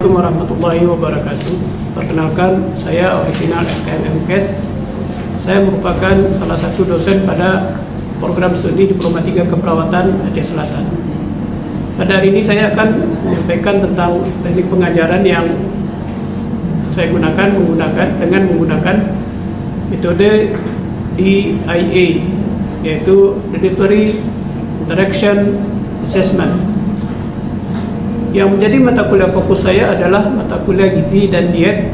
Assalamualaikum warahmatullahi wabarakatuh. Perkenalkan, saya orisinal SKM MKes. Saya merupakan salah satu dosen pada program studi Diploma 3 Keperawatan Aceh Selatan. Pada hari ini saya akan menyampaikan tentang teknik pengajaran yang saya gunakan dengan menggunakan metode DIA, yaitu Delivery Interaction Assessment. Yang menjadi mata kuliah fokus saya adalah mata kuliah gizi dan diet,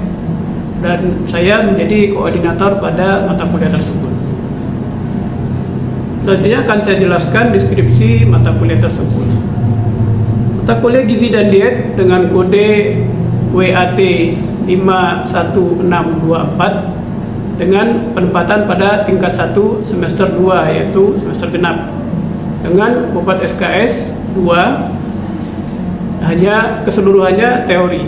dan saya menjadi koordinator pada mata kuliah tersebut. Selanjutnya akan saya jelaskan deskripsi mata kuliah tersebut. Mata kuliah gizi dan diet dengan kode WAT 51624 dengan penempatan pada tingkat 1 semester 2, yaitu semester genap, dengan bobot SKS 2, hanya keseluruhannya teori.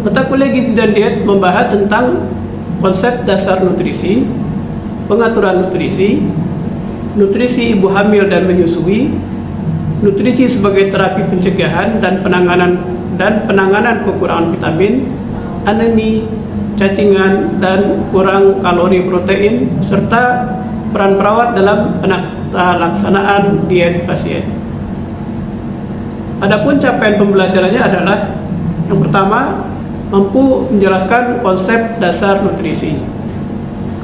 Mata kuliah gizi dan diet membahas tentang konsep dasar nutrisi, pengaturan nutrisi, nutrisi ibu hamil dan menyusui, nutrisi sebagai terapi pencegahan dan penanganan kekurangan vitamin, anemi, cacingan, dan kurang kalori protein, serta peran perawat dalam pelaksanaan diet pasien. Adapun capaian pembelajarannya adalah: yang pertama, mampu menjelaskan konsep dasar nutrisi.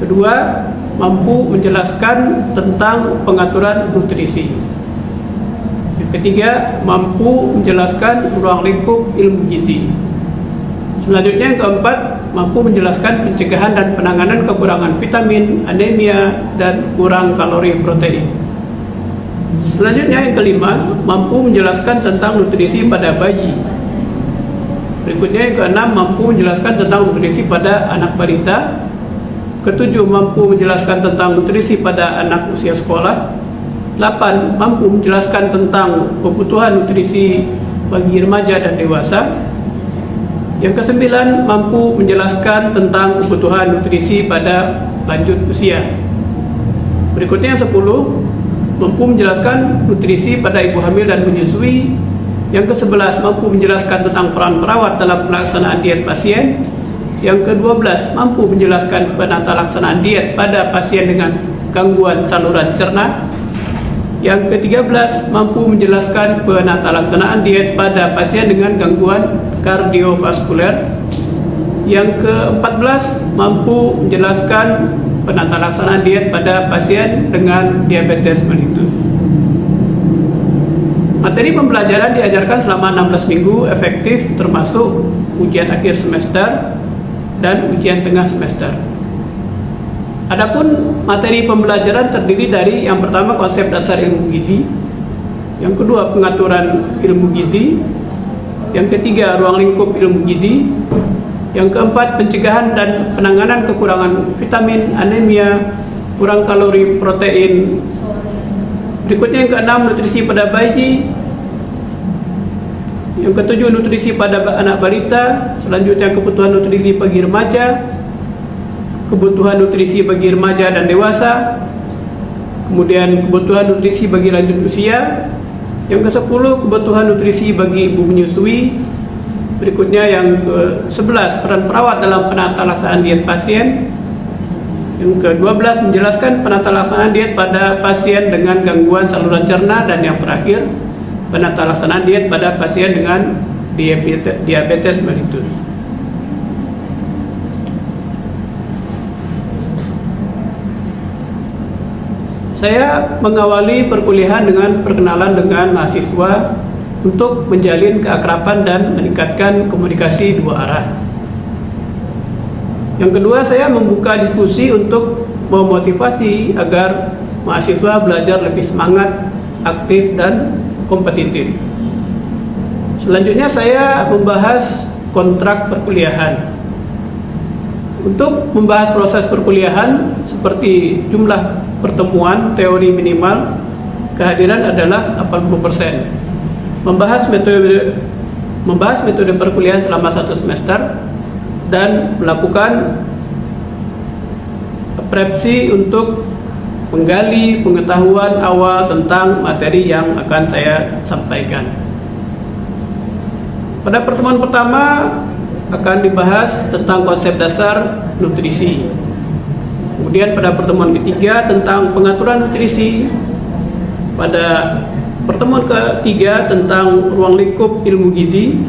Kedua, mampu menjelaskan tentang pengaturan nutrisi. Yang ketiga, mampu menjelaskan ruang lingkup ilmu gizi. Selanjutnya, yang keempat, mampu menjelaskan pencegahan dan penanganan kekurangan vitamin, anemia, dan kurang kalori protein. Selanjutnya, yang kelima, mampu menjelaskan tentang nutrisi pada bayi. Berikutnya, yang keenam, mampu menjelaskan tentang nutrisi pada anak balita. Ketujuh, mampu menjelaskan tentang nutrisi pada anak usia sekolah. 8, mampu menjelaskan tentang kebutuhan nutrisi bagi remaja dan dewasa. Yang kesembilan, mampu menjelaskan tentang kebutuhan nutrisi pada lanjut usia. Berikutnya, yang 10, mampu menjelaskan nutrisi pada ibu hamil dan menyusui. Yang ke-11, mampu menjelaskan tentang peran perawat dalam pelaksanaan diet pasien. Yang ke-12, mampu menjelaskan penata laksanaan diet pada pasien dengan gangguan saluran cerna. Yang ke-13, mampu menjelaskan penata laksanaan diet pada pasien dengan gangguan kardiovaskuler. Yang ke-14, mampu menjelaskan penata laksanaan diet pada pasien dengan diabetes mellitus. Materi pembelajaran diajarkan selama 16 minggu efektif, termasuk ujian akhir semester dan ujian tengah semester. Adapun materi pembelajaran terdiri dari: yang pertama, konsep dasar ilmu gizi; yang kedua, pengaturan ilmu gizi; yang ketiga, ruang lingkup ilmu gizi; yang keempat, pencegahan dan penanganan kekurangan vitamin, anemia, kurang kalori protein. Berikutnya, yang keenam, nutrisi pada bayi. Yang ketujuh, nutrisi pada anak balita. Selanjutnya, kebutuhan nutrisi bagi remaja, kebutuhan nutrisi bagi remaja dan dewasa. Kemudian, kebutuhan nutrisi bagi lanjut usia. Yang ke-10, kebutuhan nutrisi bagi ibu menyusui. Berikutnya, yang ke-11, peran perawat dalam penata laksanaan diet pasien. Yang ke-12, menjelaskan penata laksanaan diet pada pasien dengan gangguan saluran cerna. Dan yang terakhir, penata laksanaan diet pada pasien dengan diabetes mellitus. Saya mengawali perkuliahan dengan perkenalan dengan mahasiswa untuk menjalin keakraban dan meningkatkan komunikasi dua arah. Yang kedua, saya membuka diskusi untuk memotivasi agar mahasiswa belajar lebih semangat, aktif, dan kompetitif. Selanjutnya, saya membahas kontrak perkuliahan. Untuk membahas proses perkuliahan seperti jumlah pertemuan teori minimal, kehadiran adalah 80%. Membahas metode perkuliahan selama 1 semester, dan melakukan prepsi untuk menggali pengetahuan awal tentang materi yang akan saya sampaikan. Pada pertemuan pertama akan dibahas tentang konsep dasar nutrisi. Kemudian pada pertemuan ketiga tentang pengaturan nutrisi. Pada pertemuan ketiga tentang ruang lingkup ilmu gizi.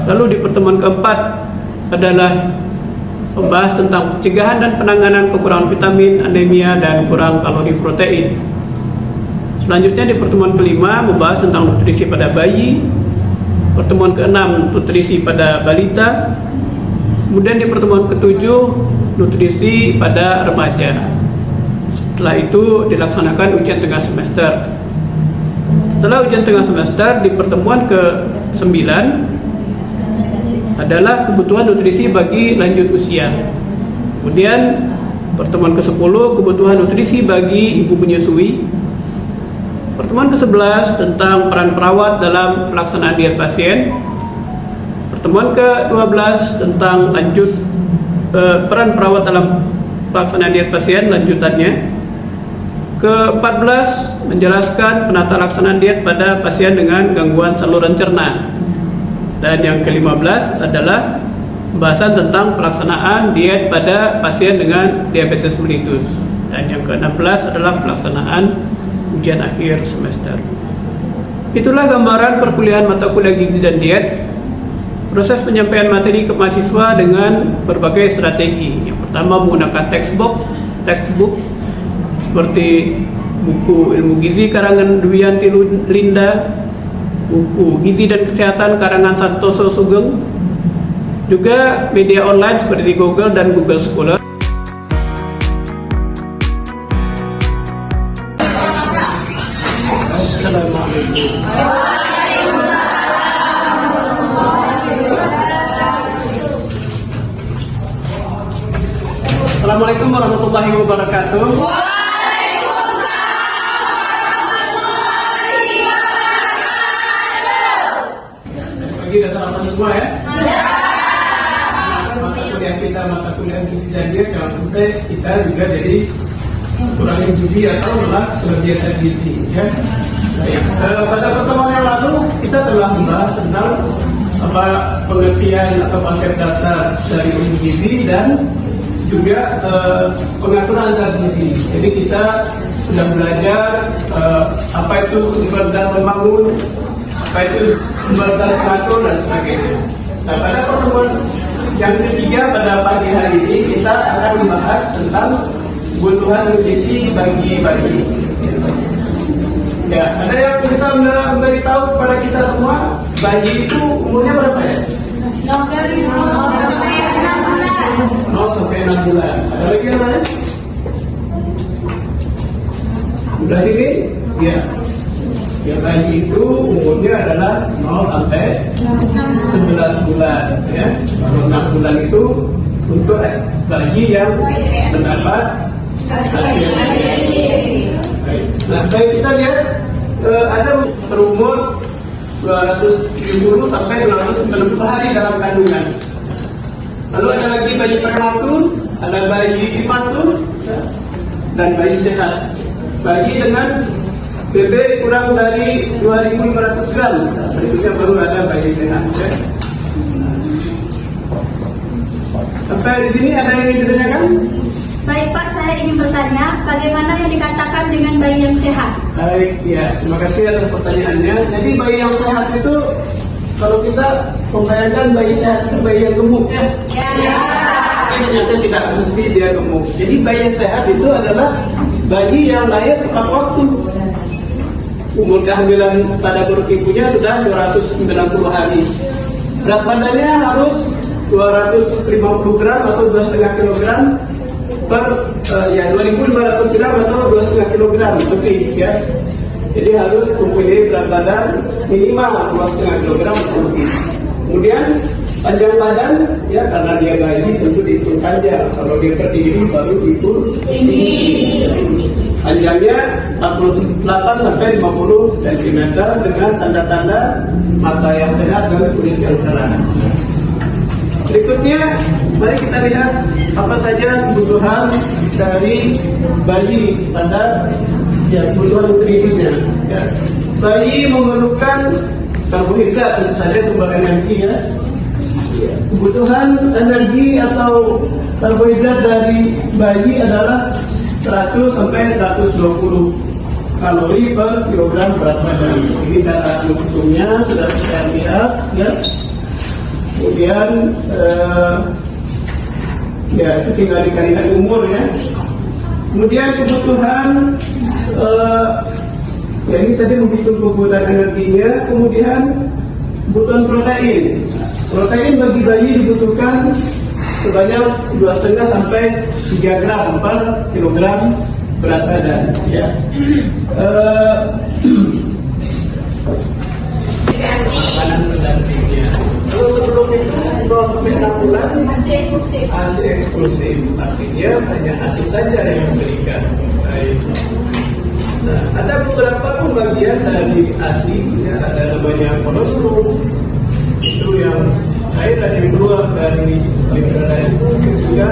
Lalu di pertemuan keempat adalah membahas tentang pencegahan dan penanganan kekurangan vitamin, anemia, dan kurang kalori protein. Selanjutnya di pertemuan kelima membahas tentang nutrisi pada bayi. Pertemuan keenam nutrisi pada balita. Kemudian di pertemuan ketujuh nutrisi pada remaja. Setelah itu dilaksanakan ujian tengah semester. Setelah ujian tengah semester di pertemuan ke-9 adalah kebutuhan nutrisi bagi lanjut usia. Kemudian pertemuan ke-10 kebutuhan nutrisi bagi ibu menyusui. Pertemuan ke-11 tentang peran perawat dalam pelaksanaan diet pasien. Pertemuan ke-12 tentang peran perawat dalam pelaksanaan diet pasien lanjutannya. Ke-14 menjelaskan penata laksanaan diet pada pasien dengan gangguan saluran cerna. Dan yang ke-15 adalah pembahasan tentang pelaksanaan diet pada pasien dengan diabetes mellitus. Dan yang ke-16 adalah pelaksanaan ujian akhir semester. Itulah gambaran perkuliahan mata kuliah gizi dan diet. Proses penyampaian materi ke mahasiswa dengan berbagai strategi. Yang pertama menggunakan textbook seperti buku ilmu gizi karangan Dwiyanti Linda, buku gizi dan kesehatan karangan Santoso Sugeng, juga media online seperti Google dan Google Scholar. Assalamualaikum warahmatullahi wabarakatuh. Bagi dasar apa semua ya? Mata kuliah kita, mata kuliah gizi dan diet, jangan sampai kita juga jadi kurangin gizi atau malah kelebihan gizi ya. Baik. Pada pertemuan yang lalu kita telah membahas tentang pengertian atau konsep dasar dari ilmu gizi dan juga pengaturan zat gizi. Jadi kita sudah belajar apa itu sumber zat pembangun, apa itu sumber zat pengatur dan sebagainya. Nah, pada pertemuan yang ketiga pada pagi hari ini kita akan membahas tentang kebutuhan nutrisi bagi bayi. Ya, ada yang bisa memberitahu kepada kita semua bayi itu umurnya berapa ya? 0 sampai 6 bulan. Ada lagi yang lain? Udah sini? Ya. Ya, bayi itu umurnya adalah 0 sampai 11 bulan. Ya. Kalau 6 bulan itu untuk bayi yang mendapat hasil. Nah, baik kita lihat ada berumur 270 sampai 290 hari dalam kandungan. Lalu ada lagi bayi prematur, ada bayi imatur, dan bayi sehat. Bayi dengan BB kurang dari 2.500 gram, berikutnya baru ada bayi sehat. Ya. Sampai di sini ada yang ingin ditanyakan? Baik Pak, saya ingin bertanya, bagaimana yang dikatakan dengan bayi yang sehat? Baik, ya, terima kasih atas pertanyaannya. Jadi bayi yang sehat itu, kalau kita membayangkan bayi sehat itu bayi yang gemuk ya? Ya. Tapi ternyata tidak mesti dia gemuk. Jadi bayi sehat itu adalah bayi yang lahir tepat waktu. Umur kehamilan pada perut ibunya sudah 290 hari. Berat badannya harus 250 gram atau 2,5 kilogram per 2.500 gram atau 2,5 kilogram lebih ya. Jadi harus mempunyai berat badan minimal 2,5 kilogram atau lebih. Kemudian panjang badan ya, karena dia bayi tentu dihitung panjang. Kalau dia berdiri baru dihitung tinggi. Panjangnya 48 sampai 50 cm dengan tanda-tanda mata yang sehat dan kulit yang cerah. Berikutnya, mari kita lihat apa saja kebutuhan dari bayi pada kebutuhan nutrisinya. Ya. Bayi memerlukan Karbohidrat tentu saja sumber energi ya. Kebutuhan energi atau karbohidrat dari bayi adalah 100 sampai 120 kalori per kilogram berat badan. Ini cara menghitungnya sudah saya lihat ya. Kemudian ya itu tinggal dikalikan umur ya. Kemudian kebutuhan ya ini tadi menghitung kebutuhan energinya. Kemudian kebutuhan protein. Protein bagi bayi dibutuhkan sebanyak 2,5 sampai 3 gram per kilogram berat badan ya. Makanan pendampingnya. Kalau sebelum itu 2-6 bulan Masih eksklusif. ASI eksklusif, artinya hanya ASI saja yang memberikan. Baik. Nah, ada beberapa pembagian dari ASI ya, ada namanya kolostrum, itu yang cairan yang keluar dari negara itu juga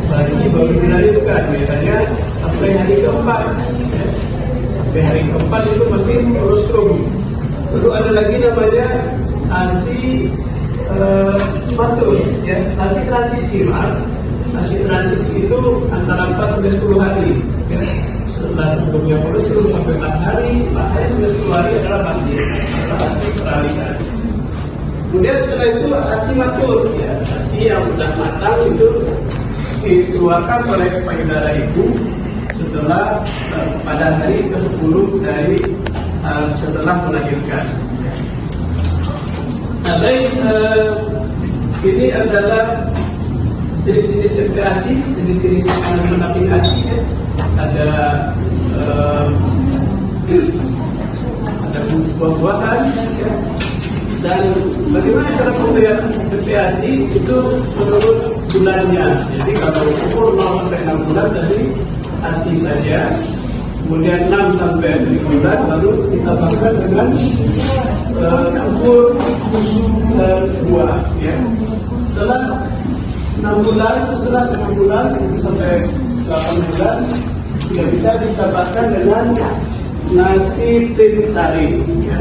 bayi baru dilahirkan biasanya sampai hari keempat ya. Sampai hari keempat itu masih kolostrum. Lalu ada lagi namanya ASI matur ya, ASI transisi ASI transisi itu antara 4 sampai 10 hari ya. Setelah sebelumnya kolostrum sampai 4 hari sampai 10 hari adalah ASI peralihan. Kemudian setelah itu ASI matur ya, ASI yang sudah matang itu dikeluarkan oleh payudara ibu setelah pada hari ke-10 dari setelah melahirkan. Nah, baik, ini adalah jenis-jenis ASI, jenis-jenis makanan pendamping ASI ya. Ada buah-buahan ya. Dan bagaimana cara pemberian ASI itu menurut bulannya. Jadi kalau umur 0 sampai 6 bulan tadi ASI saja. Kemudian 6 sampai 7 bulan lalu ditambahkan dengan campur susu dan buah ya. Setelah 6 bulan itu sampai 8 bulan tidak bisa ditambahkan dengan nasi tim sari ya.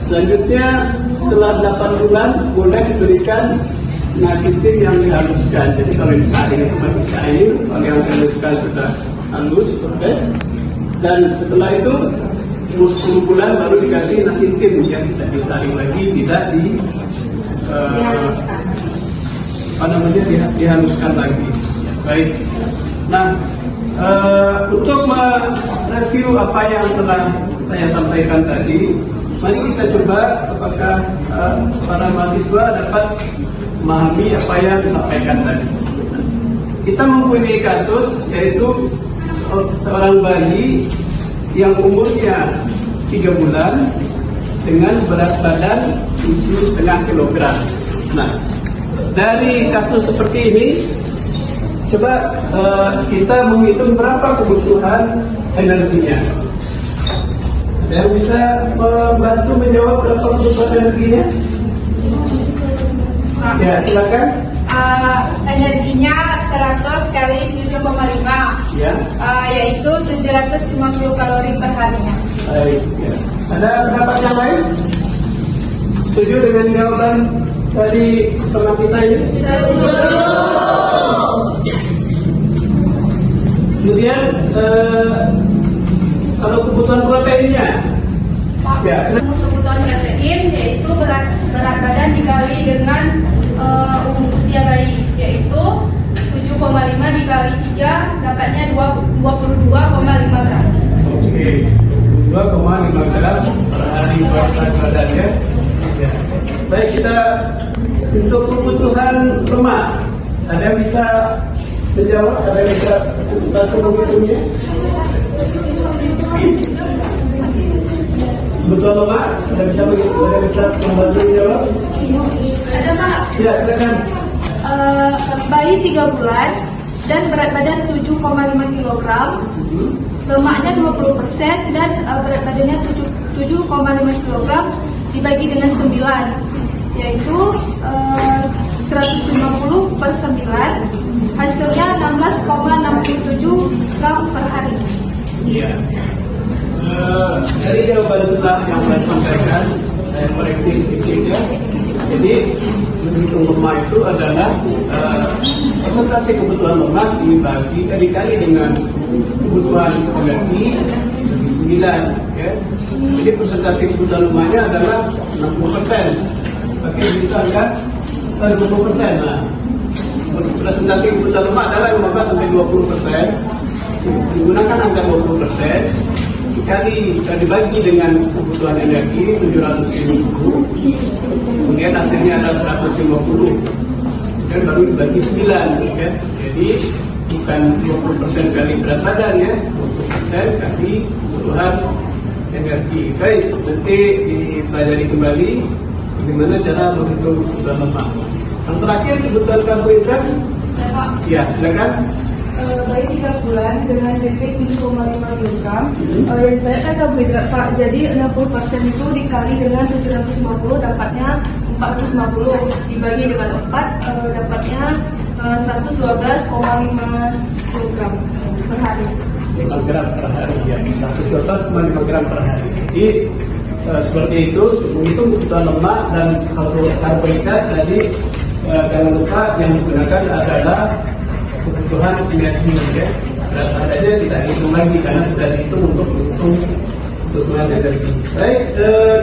Selanjutnya setelah 8 bulan boleh diberikan nasi tim yang dihaluskan. Jadi kalau disari itu masih cair, kalau yang dihaluskan sudah halus, oke. Dan setelah itu 10 bulan baru dikasih nasi tim yang tidak disaring lagi, tidak dihaluskan lagi. Baik. Nah, untuk mereview apa yang telah saya sampaikan tadi, mari kita coba apakah para mahasiswa dapat memahami apa yang disampaikan tadi. Kita mempunyai kasus yaitu seorang bayi yang umurnya 3 bulan dengan berat badan 7,5 kg. Nah, dari kasus seperti ini, coba kita menghitung berapa kebutuhan energinya. Ada yang bisa membantu menjawab berapa kebutuhan energinya? Ya, silakan. Energinya 100 kali 7,5 Ya. yaitu 750 kalori per harinya. Baik. Ya. Ada pendapat yang lain? Setuju dengan jawaban dari teman kita ini? Kemudian kalau kebutuhan proteinnya? Ya. Kebutuhan protein yaitu berat badan dikali dengan usia bayi, yaitu 7,5 dikali 3 dapatnya 22,5 gram. Oke, 2,5 gram per hari berat badan ya. Ya. Baik, kita untuk kebutuhan lemak, ada yang bisa menjawab? Ada yang bisa bantu menghitungnya? Kebutuhan lemak, ada bisa begitu? Ada bisa membantu menjawab? Ada Pak? Ya, silakan. Bayi 3 bulan dan berat badan 7,5 kg, lemaknya 20% dan berat badannya 7,5 kg dibagi dengan 9, yaitu 150 per 9, hasilnya 16,67 gram per hari. Iya. Dari jawaban setelah yang saya sampaikan, saya koreksi sedikit ya. Jadi menghitung lemah itu adalah persentase kebutuhan lemah dikali dengan kebutuhan energi bagi 9 ya. Jadi persentase kebutuhan lemahnya adalah 60%. Oke, kita kan 20%. Nah, presentasi kebutuhan lemah adalah 15 sampai 20%. Digunakan angka 20% dibagi dengan kebutuhan energi 750, kemudian hasilnya adalah 150, dan baru dibagi 9 ya. Jadi bukan 20% kali berat badan ya, 20% kali kebutuhan energi. Baik, nanti dipelajari kembali bagaimana cara menghitung kebutuhan lemak. Yang terakhir kebutuhan karbohidrat. Ya, silakan. Bayi 3 bulan dengan BP 7,5 kg. Yang saya kan karbohidrat Pak. Jadi 60% itu dikali dengan 750 dapatnya 450, dibagi dengan 4 dapatnya 112,5 kg per hari. 5 gram per hari ya, 112,5 gram per hari. Jadi seperti itu menghitung kebutuhan lemak dan karbohidrat. Tadi jangan lupa yang digunakan adalah kebutuhan energi ya. Berat badannya tidak dihitung lagi karena sudah dihitung untuk menghitung kebutuhan energi. Baik,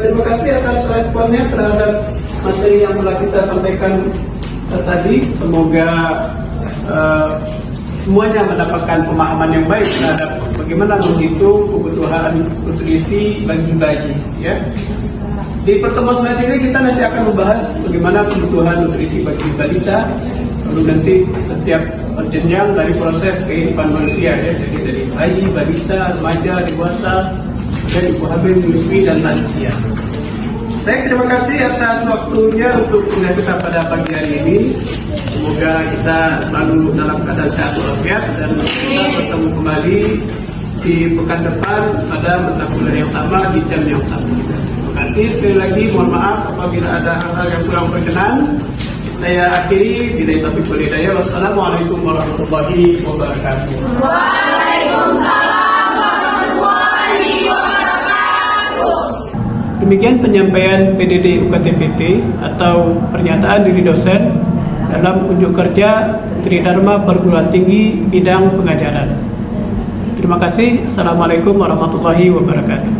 terima kasih atas responnya terhadap materi yang telah kita sampaikan tadi. Semoga semuanya mendapatkan pemahaman yang baik terhadap bagaimana menghitung kebutuhan nutrisi bagi bayi ya. Di pertemuan selanjutnya kita nanti akan membahas bagaimana kebutuhan nutrisi bagi balita, lalu nanti setiap jenjang dari proses kehidupan manusia ya, jadi dari bayi, balita, remaja, dewasa, dan ibu hamil, menyusui dan lansia. Baik, terima kasih atas waktunya untuk kuliah kita pada pagi hari ini. Semoga kita selalu dalam keadaan sehat walafiat dan kita bertemu kembali di pekan depan pada mata kuliah yang sama di jam yang sama. Terima kasih sekali lagi. Mohon maaf apabila ada hal-hal yang kurang berkenan. Saya akhiri bila taufiq wal hidayah. Wassalamualaikum warahmatullahi wabarakatuh. Waalaikumsalam warahmatullahi wabarakatuh. Demikian penyampaian PDD UKT-PT atau pernyataan diri dosen dalam unjuk kerja Tridharma Perguruan Tinggi bidang pengajaran. Terima kasih. Assalamualaikum warahmatullahi wabarakatuh.